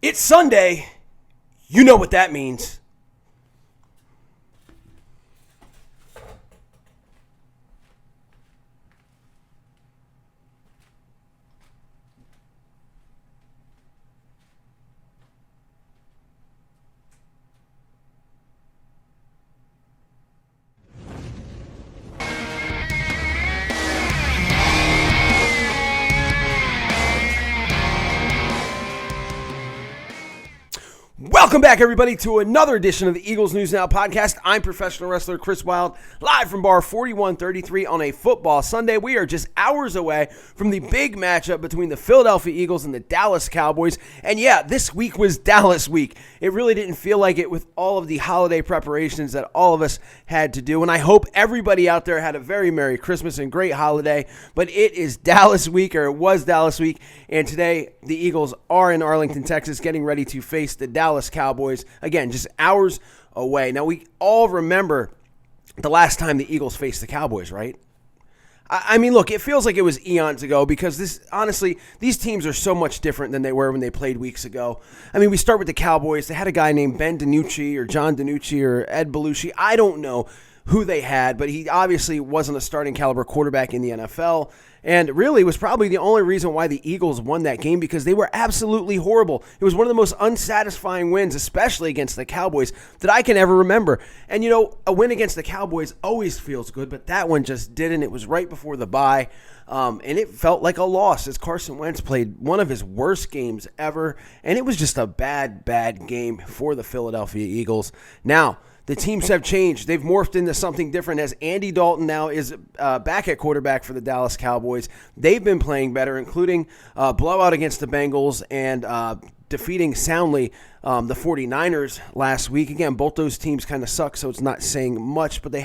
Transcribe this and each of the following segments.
It's Sunday. You know what that means. Welcome back, everybody, to another edition of the Eagles News Now podcast. I'm professional wrestler Chris Wilde, live from bar 4133 on a football Sunday. We are just hours away from the big matchup between the Philadelphia Eagles and the Dallas Cowboys. And yeah, this week was Dallas week. It really didn't feel like it with all of the holiday preparations that all of us had to do. And I hope everybody out there had a very Merry Christmas and great holiday. But it is Dallas week, or it was Dallas week. And today, the Eagles are in Arlington, Texas, getting ready to face the Dallas Cowboys. Again, just hours away. Now, we all remember the last time the Eagles faced the Cowboys, right? I mean, look, it feels like it was eons ago because honestly, these teams are so much different than they were when they played weeks ago. I mean, we start with the Cowboys. They had a guy named Ben DiNucci or John DiNucci or Ed Belushi. I don't know who they had, but he obviously wasn't a starting caliber quarterback in the NFL. And really was probably the only reason why the Eagles won that game, because they were absolutely horrible. It was one of the most unsatisfying wins, especially against the Cowboys, that I can ever remember. And, you know, a win against the Cowboys always feels good, but that one just didn't. It was right before the bye, and it felt like a loss as Carson Wentz played one of his worst games ever, and it was just a bad game for the Philadelphia Eagles. Now, the teams have changed. They've morphed into something different as Andy Dalton now is back at quarterback for the Dallas Cowboys. They've been playing better, including blowout against the Bengals and defeating soundly the 49ers last week. Again, both those teams kind of suck, so it's not saying much, but they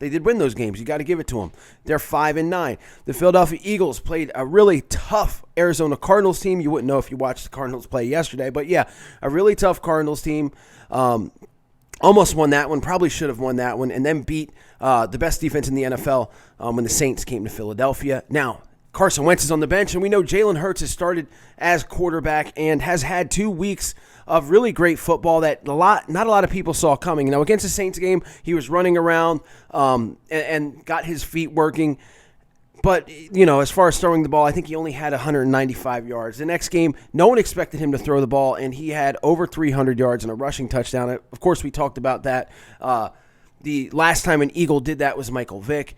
did win those games. You got to give it to them. They're 5-9. The Philadelphia Eagles played a really tough Arizona Cardinals team. You wouldn't know if you watched the Cardinals play yesterday, but yeah, a really tough Cardinals team. Almost won that one, probably should have won that one, and then beat the best defense in the NFL when the Saints came to Philadelphia. Now, Carson Wentz is on the bench, and we know Jalen Hurts has started as quarterback and has had 2 weeks of really great football that not a lot of people saw coming. Now, against the Saints game, he was running around and got his feet working. But, you know, as far as throwing the ball, I think he only had 195 yards. The next game, no one expected him to throw the ball, and he had over 300 yards and a rushing touchdown. Of course, we talked about that. The last time an Eagle did that was Michael Vick.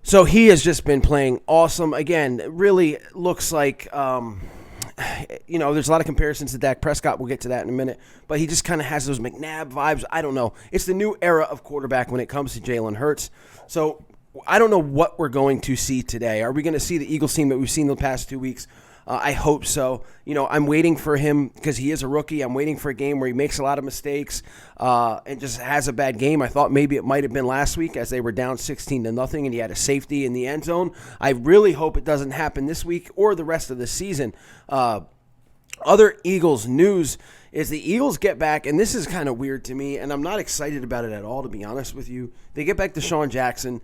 So he has just been playing awesome. Again, it really looks like, you know, there's a lot of comparisons to Dak Prescott. We'll get to that in a minute. But he just kind of has those McNabb vibes. I don't know. It's the new era of quarterback when it comes to Jalen Hurts. So I don't know what we're going to see today. Are we going to see the Eagles team that we've seen the past 2 weeks? I hope so. You know, I'm waiting for him because he is a rookie. I'm waiting for a game where he makes a lot of mistakes and just has a bad game. I thought maybe it might have been last week as they were down 16-0 and he had a safety in the end zone. I really hope it doesn't happen this week or the rest of the season. Other Eagles news is the Eagles get back, and this is kind of weird to me, and I'm not excited about it at all, to be honest with you. They get back to Deshaun Jackson.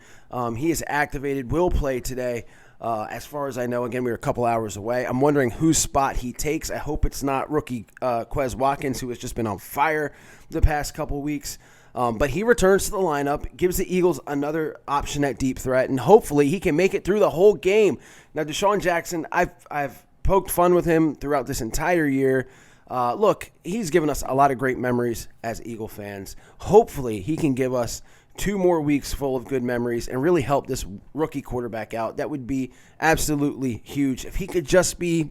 He is activated, will play today. As far as I know, again, we were a couple hours away. I'm wondering whose spot he takes. I hope it's not rookie Quez Watkins, who has just been on fire the past couple weeks. But he returns to the lineup, gives the Eagles another option at deep threat, and hopefully he can make it through the whole game. Now, Deshaun Jackson, I've poked fun with him throughout this entire year. Look, he's given us a lot of great memories as Eagle fans. Hopefully he can give us 2 more weeks full of good memories and really help this rookie quarterback out. That would be absolutely huge. If he could just be,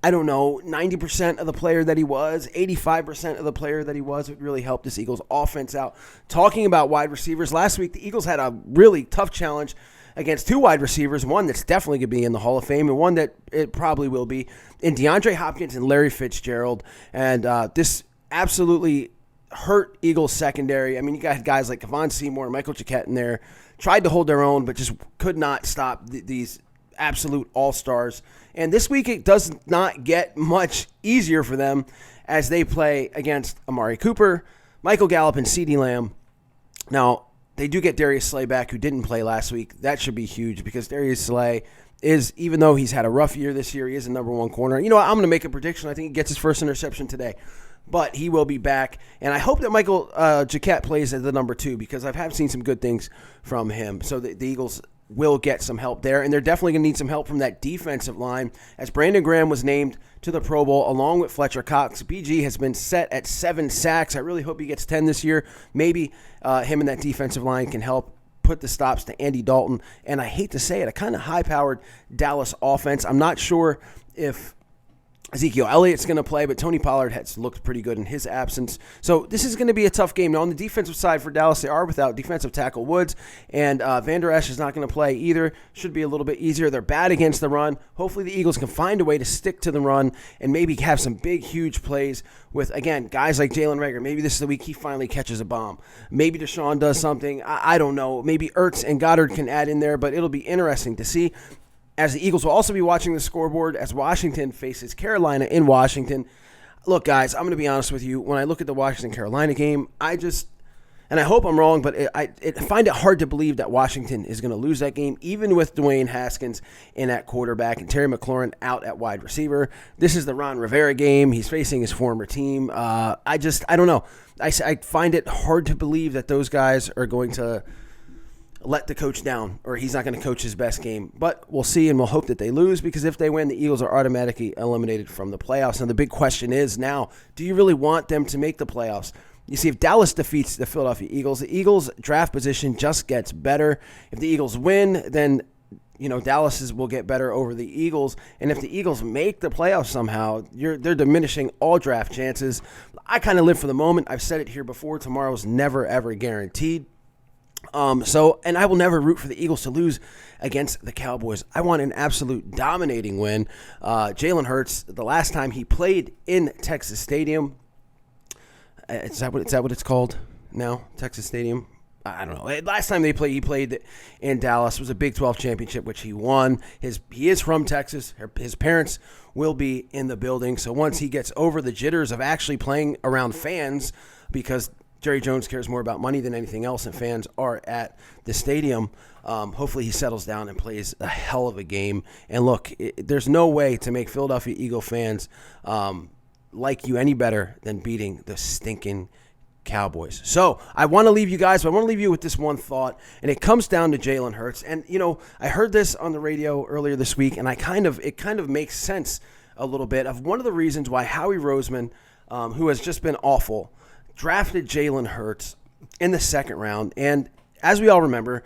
I don't know, 90% of the player that he was, 85% of the player that he was, it would really help this Eagles offense out. Talking about wide receivers, last week the Eagles had a really tough challenge against 2 wide receivers, one that's definitely going to be in the Hall of Fame and one that it probably will be, in DeAndre Hopkins and Larry Fitzgerald. And this absolutely hurt Eagles secondary. I mean, you got guys like Kevon Seymour, Michael Jacquet in there, tried to hold their own, but just could not stop these absolute all-stars. And this week it does not get much easier for them as they play against Amari Cooper, Michael Gallup, and Cee Dee Lamb. Now, they do get Darius Slay back, who didn't play last week. That should be huge because Darius Slay is, even though he's had a rough year this year, he is a number one corner. You know what? I'm going to make a prediction. I think he gets his first interception today. But he will be back. And I hope that Michael Jacquet plays at the number 2 because I have seen some good things from him. So the Eagles will get some help there. And they're definitely going to need some help from that defensive line. As Brandon Graham was named to the Pro Bowl along with Fletcher Cox, BG has been set at 7 sacks. I really hope he gets 10 this year. Maybe him and that defensive line can help put the stops to Andy Dalton. And I hate to say it, a kind of high-powered Dallas offense. I'm not sure if Ezekiel Elliott's going to play, but Tony Pollard has looked pretty good in his absence. So this is going to be a tough game. Now, on the defensive side for Dallas, they are without defensive tackle Woods, and Van Der Esch is not going to play either. Should be a little bit easier. They're bad against the run. Hopefully the Eagles can find a way to stick to the run and maybe have some big, huge plays with, again, guys like Jalen Reagor. Maybe this is the week he finally catches a bomb. Maybe Deshaun does something. I don't know. Maybe Ertz and Goddard can add in there, but it'll be interesting to see. As the Eagles will also be watching the scoreboard as Washington faces Carolina in Washington. Look, guys, I'm going to be honest with you. When I look at the Washington-Carolina game, and I hope I'm wrong, but I find it hard to believe that Washington is going to lose that game, even with Dwayne Haskins in at quarterback and Terry McLaurin out at wide receiver. This is the Ron Rivera game. He's facing his former team. I don't know. I find it hard to believe that those guys are going to let the coach down, or he's not going to coach his best game. But we'll see, and we'll hope that they lose, because if they win, the Eagles are automatically eliminated from the playoffs. And the big question is now, do you really want them to make the playoffs? You see, if Dallas defeats the Philadelphia Eagles, the Eagles' draft position just gets better. If the Eagles win, then Dallas will get better over the Eagles. And if the Eagles make the playoffs somehow, they're diminishing all draft chances. I kind of live for the moment. I've said it here before. Tomorrow's never, ever guaranteed. And I will never root for the Eagles to lose against the Cowboys. I want an absolute dominating win. Jalen Hurts, the last time he played in Texas Stadium, is that what it's called now? Texas Stadium? I don't know. Last time he played in Dallas. It was a Big 12 championship, which he won. He is from Texas. His parents will be in the building. So once he gets over the jitters of actually playing around fans, because Jerry Jones cares more about money than anything else, and fans are at the stadium. Hopefully he settles down and plays a hell of a game. And look, there's no way to make Philadelphia Eagle fans like you any better than beating the stinking Cowboys. So I want to leave you guys, but I want to leave you with this one thought, and it comes down to Jalen Hurts. And I heard this on the radio earlier this week, and it kind of makes sense a little bit of one of the reasons why Howie Roseman, who has just been awful, drafted Jalen Hurts in the second round. And as we all remember,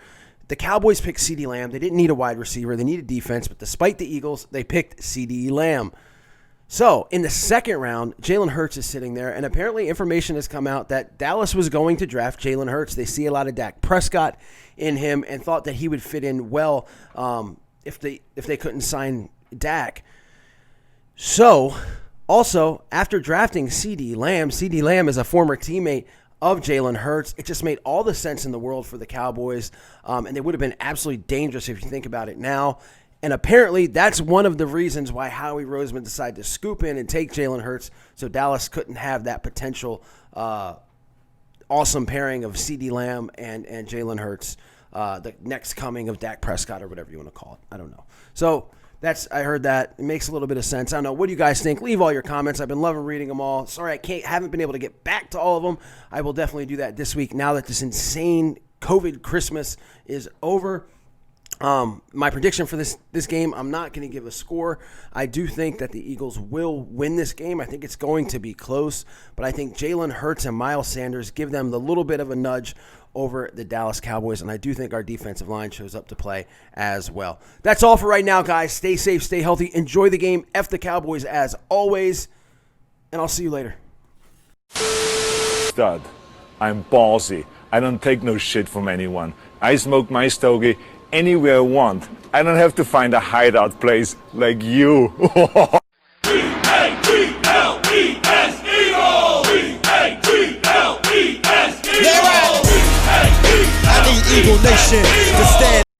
the Cowboys picked Cee Dee Lamb. They didn't need a wide receiver. They needed defense. But despite the Eagles, they picked Cee Dee Lamb. So in the second round, Jalen Hurts is sitting there. And apparently information has come out that Dallas was going to draft Jalen Hurts. They see a lot of Dak Prescott in him and thought that he would fit in well if they couldn't sign Dak. So also, after drafting Cee Dee Lamb is a former teammate of Jalen Hurts. It just made all the sense in the world for the Cowboys, and they would have been absolutely dangerous if you think about it now. And apparently, that's one of the reasons why Howie Roseman decided to scoop in and take Jalen Hurts, so Dallas couldn't have that potential awesome pairing of Cee Dee Lamb and Jalen Hurts, the next coming of Dak Prescott, or whatever you want to call it. I don't know. So I heard that. It makes a little bit of sense. I don't know. What do you guys think? Leave all your comments. I've been loving reading them all. Sorry haven't been able to get back to all of them. I will definitely do that this week now that this insane COVID Christmas is over. My prediction for this game, I'm not going to give a score. I do think that the Eagles will win this game. I think it's going to be close, but I think Jalen Hurts and Miles Sanders give them the little bit of a nudge over the Dallas Cowboys, and I do think our defensive line shows up to play as well. That's all for right now, guys. Stay safe, stay healthy, enjoy the game. F the Cowboys as always, and I'll see you later. Stud. I'm ballsy. I don't take no shit from anyone. I smoke my stogie anywhere I want. I don't have to find a hideout place like you. E-A-G-L-E-S Eagles! E-A-G-L-E-S Eagles! I need Eagle Nation.